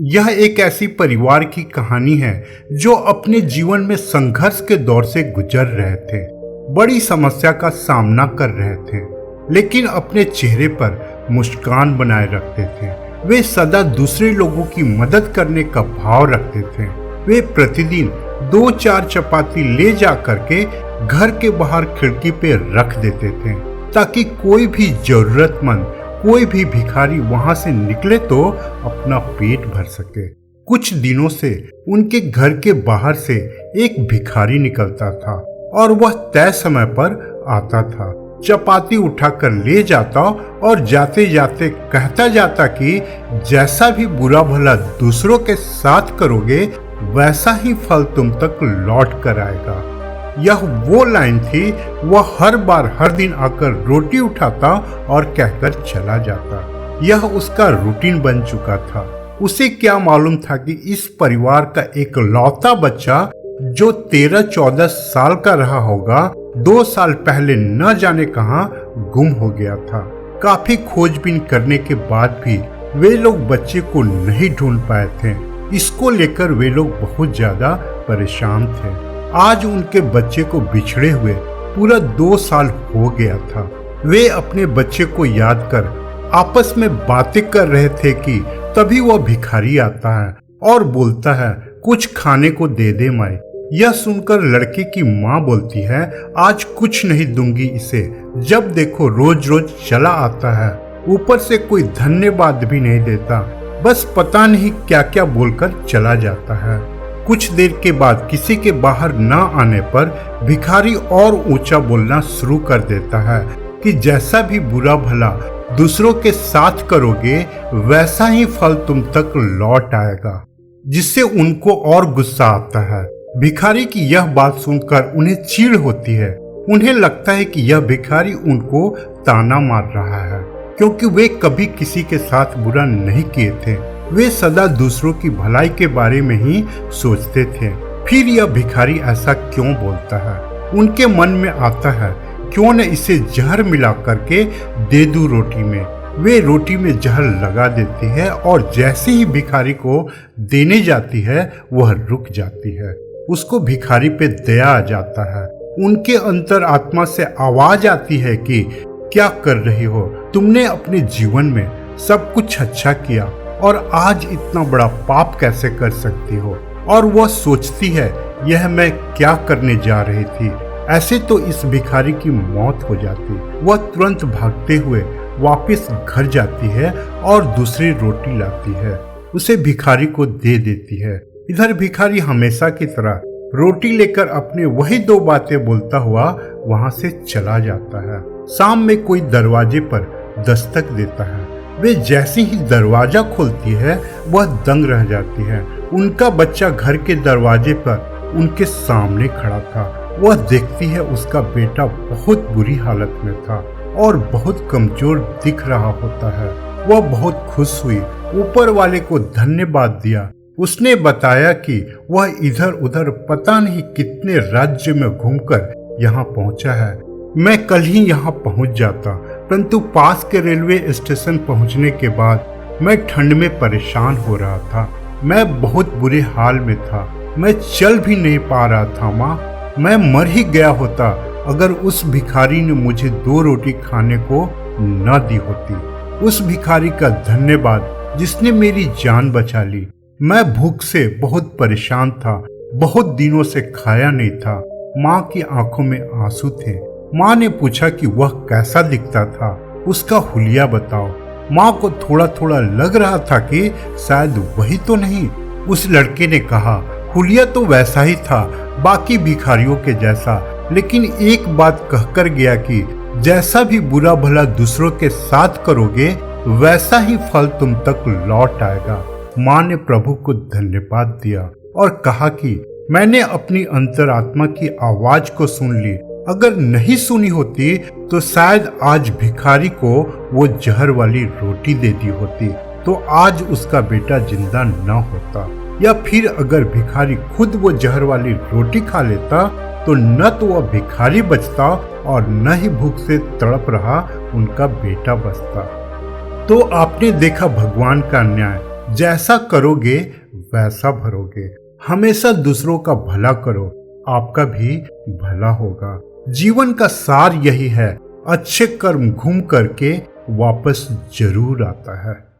यह एक ऐसी परिवार की कहानी है जो अपने जीवन में संघर्ष के दौर से गुजर रहे थे, बड़ी समस्या का सामना कर रहे थे, लेकिन अपने चेहरे पर मुस्कान बनाए रखते थे। वे सदा दूसरे लोगों की मदद करने का भाव रखते थे। वे प्रतिदिन 2-4 चपाती ले जा करके घर के बाहर खिड़की पे रख देते थे ताकि कोई भी जरूरतमंद, कोई भी भिखारी वहां से निकले तो अपना पेट भर सके। कुछ दिनों से उनके घर के बाहर से एक भिखारी निकलता था और वह तय समय पर आता था, चपाती उठाकर ले जाता और जाते जाते कहता जाता कि जैसा भी बुरा भला दूसरों के साथ करोगे वैसा ही फल तुम तक लौट कर आएगा। यह वो लाइन थी। वह हर बार हर दिन आकर रोटी उठाता और कहकर चला जाता। यह उसका रूटीन बन चुका था। उसे क्या मालूम था कि इस परिवार का एक लौता बच्चा जो 13-14 साल का रहा होगा, 2 साल पहले न जाने कहां गुम हो गया था। काफी खोजबीन करने के बाद भी वे लोग बच्चे को नहीं ढूंढ पाए थे। इसको लेकर वे लोग बहुत ज्यादा परेशान थे। आज उनके बच्चे को बिछड़े हुए पूरा 2 साल हो गया था। वे अपने बच्चे को याद कर आपस में बातें कर रहे थे कि तभी वह भिखारी आता है और बोलता है, कुछ खाने को दे दे माई। यह सुनकर लड़के की माँ बोलती है, आज कुछ नहीं दूंगी इसे, जब देखो रोज रोज चला आता है, ऊपर से कोई धन्यवाद भी नहीं देता, बस पता नहीं क्या क्या बोलकर चला जाता है। कुछ देर के बाद किसी के बाहर न आने पर भिखारी और ऊंचा बोलना शुरू कर देता है कि जैसा भी बुरा भला दूसरों के साथ करोगे वैसा ही फल तुम तक लौट आएगा, जिससे उनको और गुस्सा आता है। भिखारी की यह बात सुनकर उन्हें चिढ़ होती है। उन्हें लगता है कि यह भिखारी उनको ताना मार रहा है, क्योंकि वे कभी किसी के साथ बुरा नहीं किए थे। वे सदा दूसरों की भलाई के बारे में ही सोचते थे। फिर यह भिखारी ऐसा क्यों बोलता है? उनके मन में आता है, क्यों न इसे जहर मिला करके दे दूं रोटी में। वे रोटी में जहर लगा देती है और जैसे ही भिखारी को देने जाती है वह रुक जाती है। उसको भिखारी पे दया आ जाता है। उनके अंतर आत्मा से आवाज आती है कि क्या कर रही हो? तुमने अपने जीवन में सब कुछ अच्छा किया और आज इतना बड़ा पाप कैसे कर सकती हो? और वह सोचती है, यह मैं क्या करने जा रही थी? ऐसे तो इस भिखारी की मौत हो जाती। वह तुरंत भागते हुए वापस घर जाती है और दूसरी रोटी लाती है, उसे भिखारी को दे देती है। इधर भिखारी हमेशा की तरह रोटी लेकर अपने वही 2 बातें बोलता हुआ वहां से चला जाता है। शाम में कोई दरवाजे पर दस्तक देता है। वे जैसे ही दरवाजा खोलती है वह दंग रह जाती है। उनका बच्चा घर के दरवाजे पर उनके सामने खड़ा था। वह देखती है उसका बेटा बहुत बुरी हालत में था और बहुत कमजोर दिख रहा होता है। वह बहुत खुश हुई, ऊपर वाले को धन्यवाद दिया। उसने बताया कि वह इधर उधर पता नहीं कितने राज्य में घूमकर यहाँ पहुँचा है। मैं कल ही यहाँ पहुँच जाता, परंतु पास के रेलवे स्टेशन पहुँचने के बाद मैं ठंड में परेशान हो रहा था। मैं बहुत बुरे हाल में था। मैं चल भी नहीं पा रहा था माँ। मैं मर ही गया होता अगर उस भिखारी ने मुझे 2 रोटी खाने को न दी होती। उस भिखारी का धन्यवाद जिसने मेरी जान बचा ली। मैं भूख से बहुत परेशान था, बहुत दिनों से खाया नहीं था। माँ की आंखों में आंसू थे। माँ ने पूछा कि वह कैसा दिखता था, उसका हुलिया बताओ। माँ को थोड़ा थोड़ा लग रहा था कि शायद वही तो नहीं। उस लड़के ने कहा, हुलिया तो वैसा ही था, बाकी भिखारियों के जैसा, लेकिन एक बात कहकर गया कि जैसा भी बुरा भला दूसरों के साथ करोगे वैसा ही फल तुम तक लौट आएगा। माँ ने प्रभु को धन्यवाद दिया और कहा कि मैंने अपनी अंतरात्मा की आवाज को सुन ली। अगर नहीं सुनी होती तो शायद आज भिखारी को वो जहर वाली रोटी दे दी होती, तो आज उसका बेटा जिंदा न होता। या फिर अगर भिखारी खुद वो जहर वाली रोटी खा लेता तो न तो वह भिखारी बचता और न ही भूख से तड़प रहा उनका बेटा बचता। तो आपने देखा भगवान का न्याय। जैसा करोगे वैसा भरोगे। हमेशा दूसरों का भला करो, आपका भी भला होगा। जीवन का सार यही है, अच्छे कर्म घूम करके वापस जरूर आता है।